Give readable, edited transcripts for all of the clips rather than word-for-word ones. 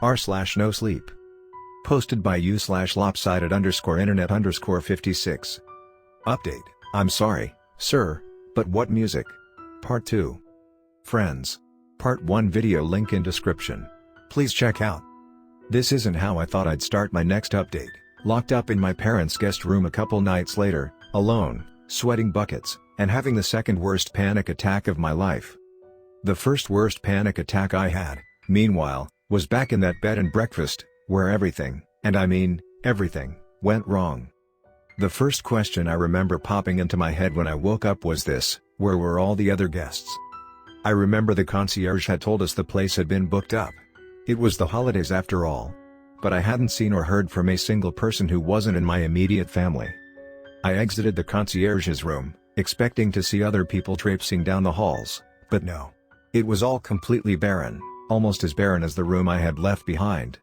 r/nosleep. Posted by u/lopsided_internet_56. Update: I'm sorry, sir, but what music? Part 2. Friends. Part 1 video link in description. Please check out. This isn't how I thought I'd start my next update. Locked up in my parents' guest room a couple nights later, alone, sweating buckets, and having the second worst panic attack of my life. The first worst panic attack I had, meanwhile, was back in that bed and breakfast, where everything, and I mean, everything, went wrong. The first question I remember popping into my head when I woke up was this: where were all the other guests? I remember the concierge had told us the place had been booked up. It was the holidays after all. But I hadn't seen or heard from a single person who wasn't in my immediate family. I exited the concierge's room, expecting to see other people traipsing down the halls, but no. It was all completely barren, almost as barren as the room I had left behind.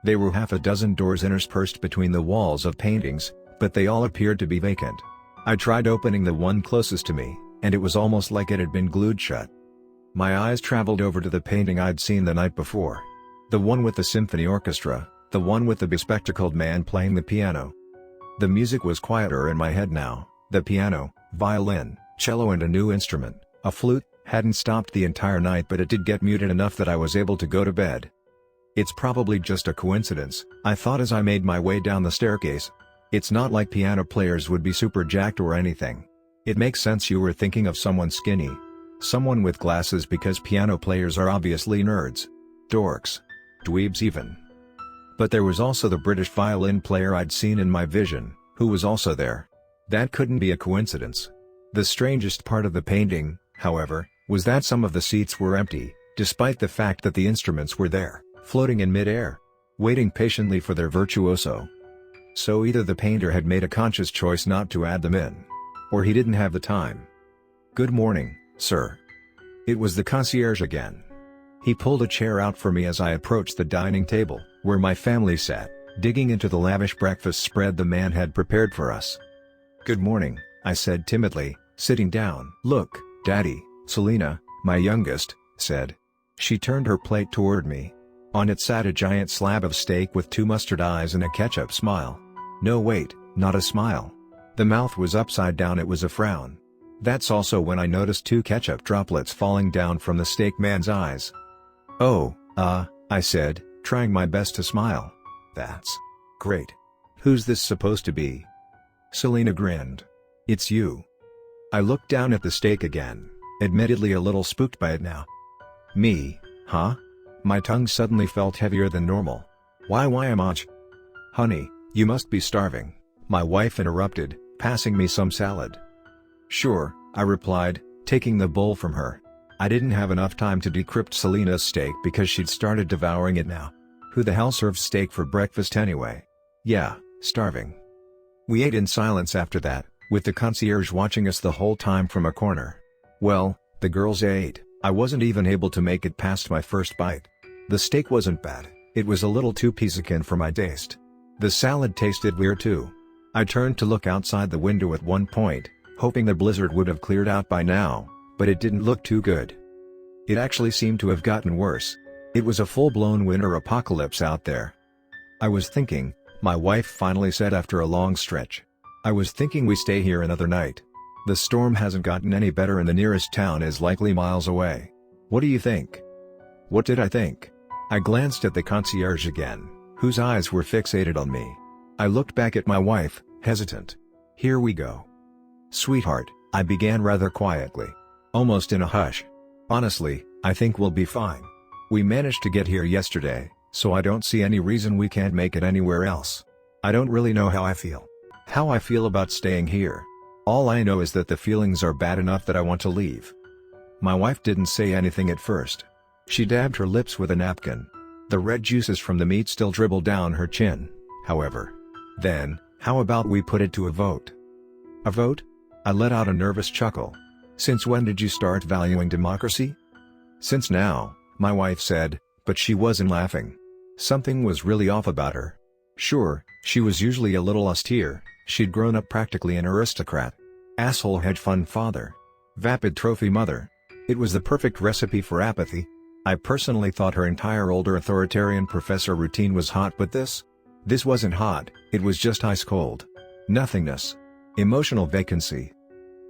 There were half a dozen doors interspersed between the walls of paintings, but they all appeared to be vacant. I tried opening the one closest to me, and it was almost like it had been glued shut. My eyes traveled over to the painting I'd seen the night before. The one with the symphony orchestra, the one with the bespectacled man playing the piano. The music was quieter in my head now. The piano, violin, cello and a new instrument, a flute, hadn't stopped the entire night, but it did get muted enough that I was able to go to bed. It's probably just a coincidence, I thought as I made my way down the staircase. It's not like piano players would be super jacked or anything. It makes sense you were thinking of someone skinny. Someone with glasses, because piano players are obviously nerds. Dorks. Dweebs even. But there was also the British violin player I'd seen in my vision, who was also there. That couldn't be a coincidence. The strangest part of the painting, however, was that some of the seats were empty, despite the fact that the instruments were there, floating in mid-air, waiting patiently for their virtuoso. So either the painter had made a conscious choice not to add them in, or he didn't have the time. "Good morning, sir." It was the concierge again. He pulled a chair out for me as I approached the dining table, where my family sat, digging into the lavish breakfast spread the man had prepared for us. "Good morning," I said timidly, sitting down. "Look, Daddy," Selena, my youngest, said. She turned her plate toward me. On it sat a giant slab of steak with 2 mustard eyes and a ketchup smile. No, wait, not a smile. The mouth was upside down, it was a frown. That's also when I noticed 2 ketchup droplets falling down from the steak man's eyes. "Oh, I said, trying my best to smile. "That's great. Who's this supposed to be?" Selena grinned. "It's you." I looked down at the steak again, admittedly a little spooked by it now. "Me, huh?" My tongue suddenly felt heavier than normal. Why am I? "Honey, you must be starving," my wife interrupted, passing me some salad. "Sure," I replied, taking the bowl from her. I didn't have enough time to decrypt Selena's steak because she'd started devouring it now. Who the hell serves steak for breakfast anyway? Yeah, starving. We ate in silence after that, with the concierge watching us the whole time from a corner. Well, the girls ate. I wasn't even able to make it past my first bite. The steak wasn't bad, it was a little too piecekin for my taste. The salad tasted weird too. I turned to look outside the window at one point, hoping the blizzard would have cleared out by now, but it didn't look too good. It actually seemed to have gotten worse. It was a full-blown winter apocalypse out there. "I was thinking," my wife finally said after a long stretch. "I was thinking we stay here another night. The storm hasn't gotten any better and the nearest town is likely miles away. What do you think?" What did I think? I glanced at the concierge again, whose eyes were fixated on me. I looked back at my wife, hesitant. "Here we go. Sweetheart," I began rather quietly, almost in a hush. "Honestly, I think we'll be fine. We managed to get here yesterday, so I don't see any reason we can't make it anywhere else. I don't really know how I feel. How I feel about staying here. All I know is that the feelings are bad enough that I want to leave." My wife didn't say anything at first. She dabbed her lips with a napkin. The red juices from the meat still dribbled down her chin, however. "Then, how about we put it to a vote?" "A vote?" I let out a nervous chuckle. "Since when did you start valuing democracy?" "Since now," my wife said, but she wasn't laughing. Something was really off about her. Sure, she was usually a little austere, she'd grown up practically an aristocrat. Asshole hedge fund father. Vapid trophy mother. It was the perfect recipe for apathy. I personally thought her entire older authoritarian professor routine was hot, but this wasn't hot, it was just ice cold. Nothingness. Emotional vacancy.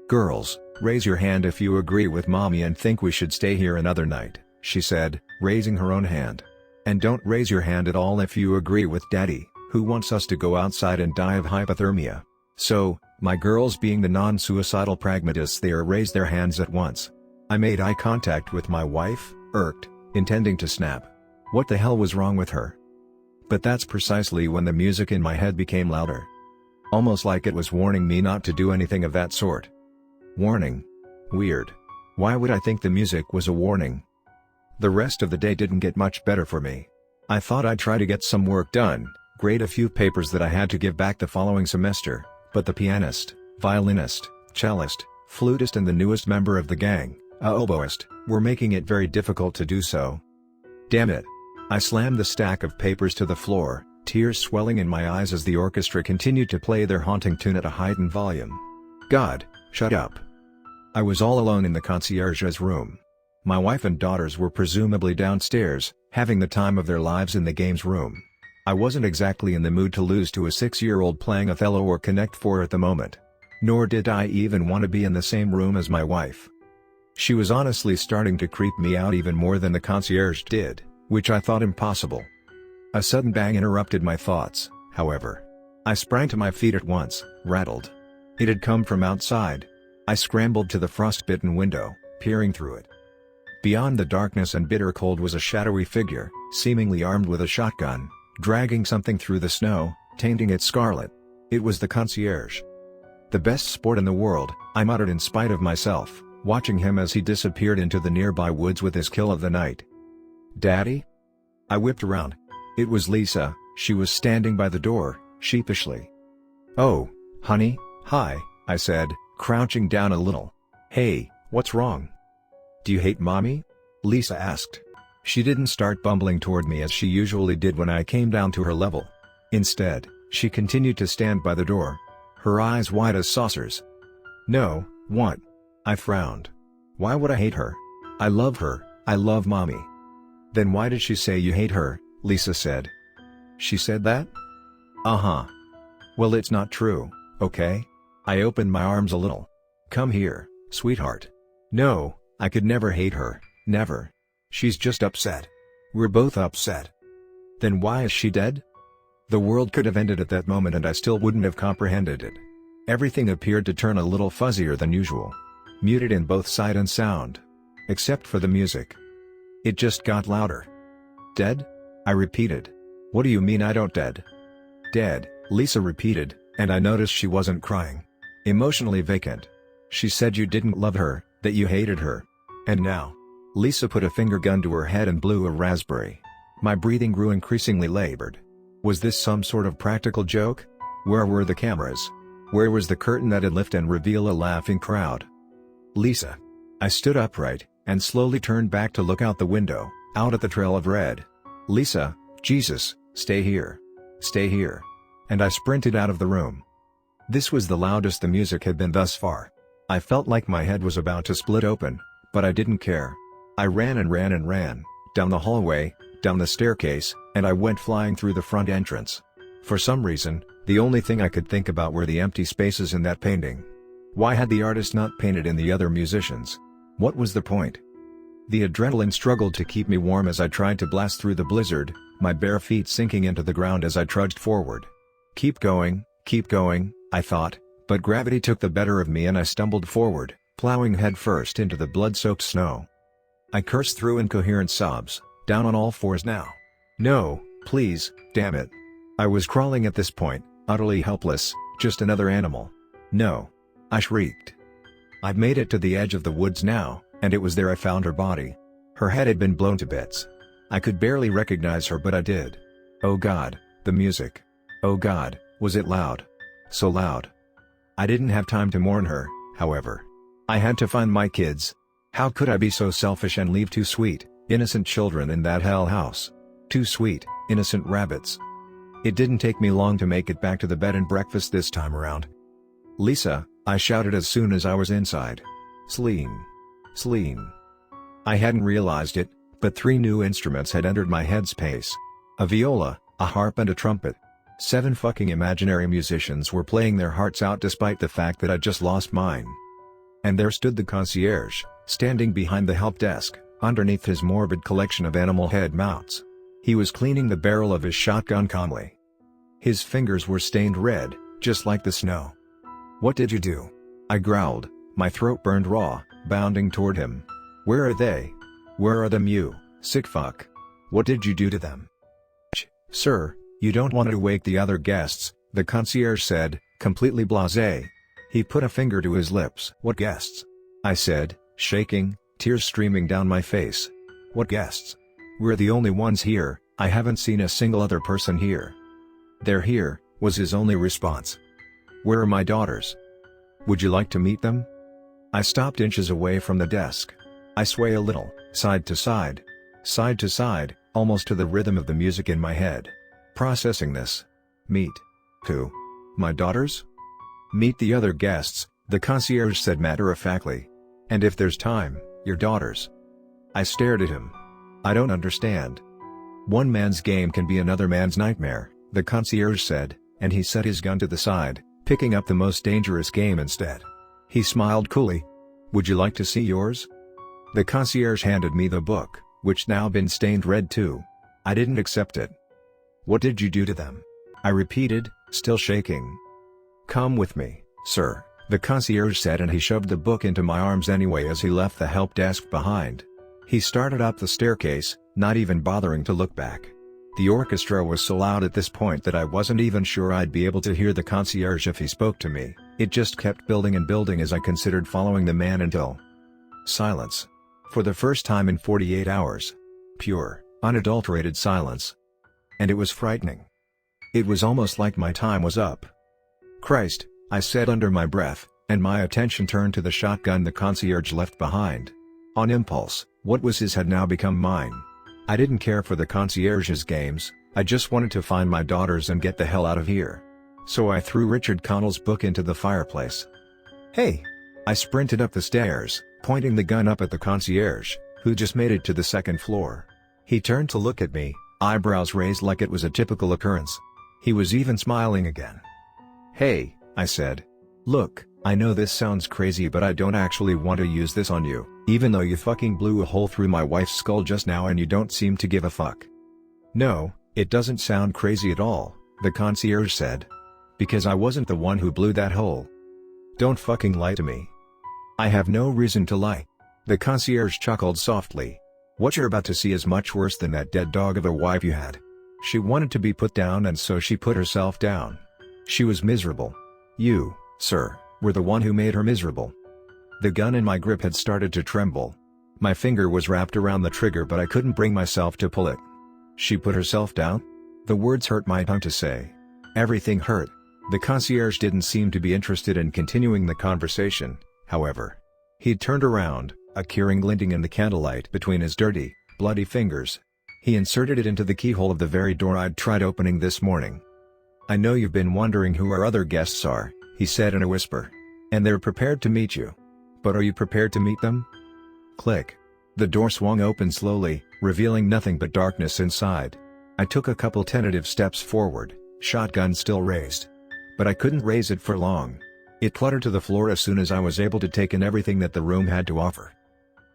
"Girls, raise your hand if you agree with mommy and think we should stay here another night," she said, raising her own hand. "And don't raise your hand at all if you agree with daddy, who wants us to go outside and die of hypothermia." So, my girls being the non-suicidal pragmatists they are raised their hands at once. I made eye contact with my wife, irked, intending to snap. What the hell was wrong with her? But that's precisely when the music in my head became louder. Almost like it was warning me not to do anything of that sort. Warning. Weird. Why would I think the music was a warning? The rest of the day didn't get much better for me. I thought I'd try to get some work done, grade a few papers that I had to give back the following semester, but the pianist, violinist, cellist, flutist and the newest member of the gang, a oboist, were making it very difficult to do so. Damn it. I slammed the stack of papers to the floor, tears swelling in my eyes as the orchestra continued to play their haunting tune at a heightened volume. God, shut up. I was all alone in the concierge's room. My wife and daughters were presumably downstairs, having the time of their lives in the games room. I wasn't exactly in the mood to lose to a 6-year-old playing Othello or Connect 4 at the moment. Nor did I even want to be in the same room as my wife. She was honestly starting to creep me out even more than the concierge did, which I thought impossible. A sudden bang interrupted my thoughts, however. I sprang to my feet at once, rattled. It had come from outside. I scrambled to the frostbitten window, peering through it. Beyond the darkness and bitter cold was a shadowy figure, seemingly armed with a shotgun, dragging something through the snow, tainting it scarlet. It was the concierge. "The best sport in the world," I muttered in spite of myself, watching him as he disappeared into the nearby woods with his kill of the night. "Daddy?" I whipped around. It was Lisa. She was standing by the door, sheepishly. "Oh, honey, hi," I said, crouching down a little. "Hey, what's wrong? Do you hate mommy?" Lisa asked. She didn't start bumbling toward me as she usually did when I came down to her level. Instead, she continued to stand by the door, her eyes wide as saucers. "No, what?" I frowned. "Why would I hate her? I love her, I love mommy." "Then why did she say you hate her?" Lisa said. "She said that?" "Uh-huh. Well, it's not true, okay?" I opened my arms a little. "Come here, sweetheart." "No, I could never hate her, never. She's just upset. We're both upset." "Then why is she dead?" The world could have ended at that moment and I still wouldn't have comprehended it. Everything appeared to turn a little fuzzier than usual. Muted in both sight and sound. Except for the music. It just got louder. "Dead?" I repeated. "What do you mean I don't dead?" "Dead," Lisa repeated, and I noticed she wasn't crying. Emotionally vacant. "She said you didn't love her, that you hated her. And now?" Lisa put a finger gun to her head and blew a raspberry. My breathing grew increasingly labored. Was this some sort of practical joke? Where were the cameras? Where was the curtain that'd lift and reveal a laughing crowd? "Lisa." I stood upright, and slowly turned back to look out the window, out at the trail of red. "Lisa, Jesus, stay here. Stay here." And I sprinted out of the room. This was the loudest the music had been thus far. I felt like my head was about to split open, but I didn't care. I ran and ran and ran, down the hallway, down the staircase, and I went flying through the front entrance. For some reason, the only thing I could think about were the empty spaces in that painting. Why had the artist not painted in the other musicians? What was the point? The adrenaline struggled to keep me warm as I tried to blast through the blizzard, my bare feet sinking into the ground as I trudged forward. Keep going, I thought, but gravity took the better of me and I stumbled forward, plowing headfirst into the blood-soaked snow. I cursed through incoherent sobs, down on all fours now. "No, please, damn it." I was crawling at this point, utterly helpless, just another animal. "No." I shrieked. I'd made it to the edge of the woods now, and it was there I found her body. Her head had been blown to bits. I could barely recognize her, but I did. Oh God, the music. Oh God, was it loud? So loud. I didn't have time to mourn her, however. I had to find my kids. How could I be so selfish and leave two sweet, innocent children in that hell house? Two sweet, innocent rabbits. It didn't take me long to make it back to the bed and breakfast this time around. "Lisa," I shouted as soon as I was inside. "Celine. Celine." I hadn't realized it, But 3 new instruments had entered my headspace. A viola, a harp and a trumpet. 7 fucking imaginary musicians were playing their hearts out despite the fact that I'd just lost mine. And there stood the concierge, standing behind the help desk, underneath his morbid collection of animal head mounts. He was cleaning the barrel of his shotgun calmly. His fingers were stained red, just like the snow. "What did you do?" I growled, my throat burned raw, bounding toward him. "Where are they? Where are them, you sick fuck? What did you do to them?" "Sir, you don't want to wake the other guests," the concierge said, completely blasé. He put a finger to his lips. "What guests?" I said, shaking, tears streaming down my face. "What guests? We're the only ones here, I haven't seen a single other person here." "They're here," was his only response. "Where are my daughters? Would you like to meet them?" I stopped inches away from the desk. I sway a little, side to side, almost to the rhythm of the music in my head. Processing this. "Meet who? My daughters?" "Meet the other guests," the concierge said matter-of-factly. "And if there's time, your daughters." I stared at him. "I don't understand." "One man's game can be another man's nightmare," the concierge said, and he set his gun to the side, picking up the most dangerous game instead. He smiled coolly. "Would you like to see yours?" The concierge handed me the book, which now been stained red too. I didn't accept it. "What did you do to them?" I repeated, still shaking. "Come with me, sir," the concierge said, and he shoved the book into my arms anyway as he left the help desk behind. He started up the staircase, not even bothering to look back. The orchestra was so loud at this point that I wasn't even sure I'd be able to hear the concierge if he spoke to me. It just kept building and building as I considered following the man until silence. For the first time in 48 hours. Pure, unadulterated silence. And it was frightening. It was almost like my time was up. "Christ," I said under my breath, and my attention turned to the shotgun the concierge left behind. On impulse, what was his had now become mine. I didn't care for the concierge's games, I just wanted to find my daughters and get the hell out of here. So I threw Richard Connell's book into the fireplace. "Hey!" I sprinted up the stairs, pointing the gun up at the concierge, who just made it to the second floor. He turned to look at me, eyebrows raised like it was a typical occurrence. He was even smiling again. "Hey," I said. "Look, I know this sounds crazy, but I don't actually want to use this on you, even though you fucking blew a hole through my wife's skull just now and you don't seem to give a fuck." "No, it doesn't sound crazy at all," the concierge said. "Because I wasn't the one who blew that hole." "Don't fucking lie to me." "I have no reason to lie." The concierge chuckled softly. "What you're about to see is much worse than that dead dog of a wife you had. She wanted to be put down and so she put herself down. She was miserable. You, sir, were the one who made her miserable." The gun in my grip had started to tremble. My finger was wrapped around the trigger but I couldn't bring myself to pull it. "She put herself down?" The words hurt my tongue to say. Everything hurt. The concierge didn't seem to be interested in continuing the conversation, however. He'd turned around, a keyring glinting in the candlelight between his dirty, bloody fingers. He inserted it into the keyhole of the very door I'd tried opening this morning. "I know you've been wondering who our other guests are," he said in a whisper. "And they're prepared to meet you. But are you prepared to meet them?" Click. The door swung open slowly, revealing nothing but darkness inside. I took a couple tentative steps forward, shotgun still raised. But I couldn't raise it for long. It cluttered to the floor as soon as I was able to take in everything that the room had to offer.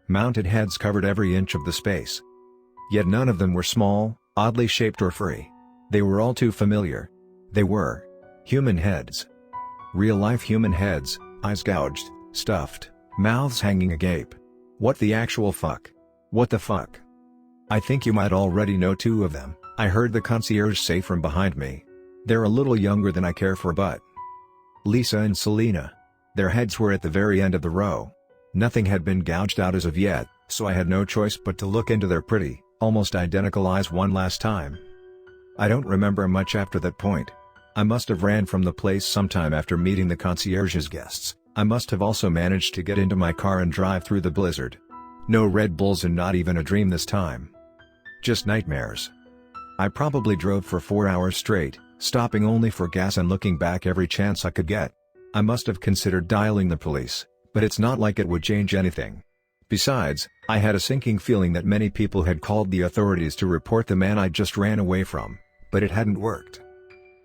Mounted heads covered every inch of the space. Yet none of them were small, oddly shaped or furry. They were all too familiar. They were human heads. Real-life human heads, eyes gouged, stuffed, mouths hanging agape. What the actual fuck? What the fuck? "I think you might already know 2 of them," I heard the concierge say from behind me. "They're a little younger than I care for, but Lisa and Selena." Their heads were at the very end of the row. Nothing had been gouged out as of yet, so I had no choice but to look into their pretty, almost identical eyes one last time. I don't remember much after that point. I must have ran from the place sometime after meeting the concierge's guests. I must have also managed to get into my car and drive through the blizzard. No Red Bulls and not even a dream this time. Just nightmares. I probably drove for 4 hours straight, stopping only for gas and looking back every chance I could get. I must have considered dialing the police, but it's not like it would change anything. Besides, I had a sinking feeling that many people had called the authorities to report the man I just ran away from, but it hadn't worked.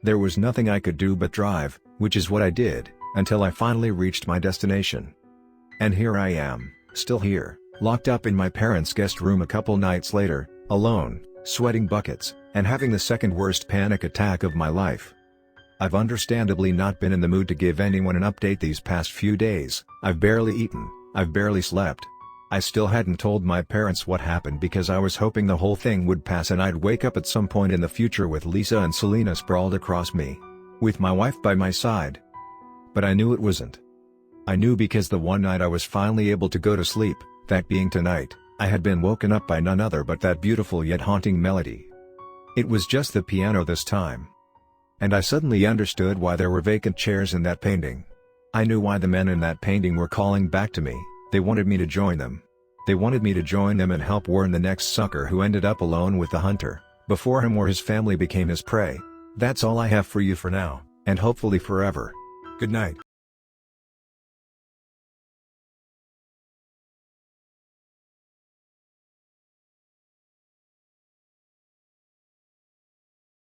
There was nothing I could do but drive, which is what I did, until I finally reached my destination. And here I am, still here, locked up in my parents' guest room a couple nights later, alone, sweating buckets, and having the second worst panic attack of my life. I've understandably not been in the mood to give anyone an update these past few days. I've barely eaten, I've barely slept. I still hadn't told my parents what happened because I was hoping the whole thing would pass and I'd wake up at some point in the future with Lisa and Selena sprawled across me, with my wife by my side. But I knew it wasn't. I knew because the one night I was finally able to go to sleep, that being tonight, I had been woken up by none other but that beautiful yet haunting melody. It was just the piano this time. And I suddenly understood why there were vacant chairs in that painting. I knew why the men in that painting were calling back to me. They wanted me to join them. They wanted me to join them and help warn the next sucker who ended up alone with the hunter, before him or his family became his prey. That's all I have for you for now, and hopefully forever. Good night.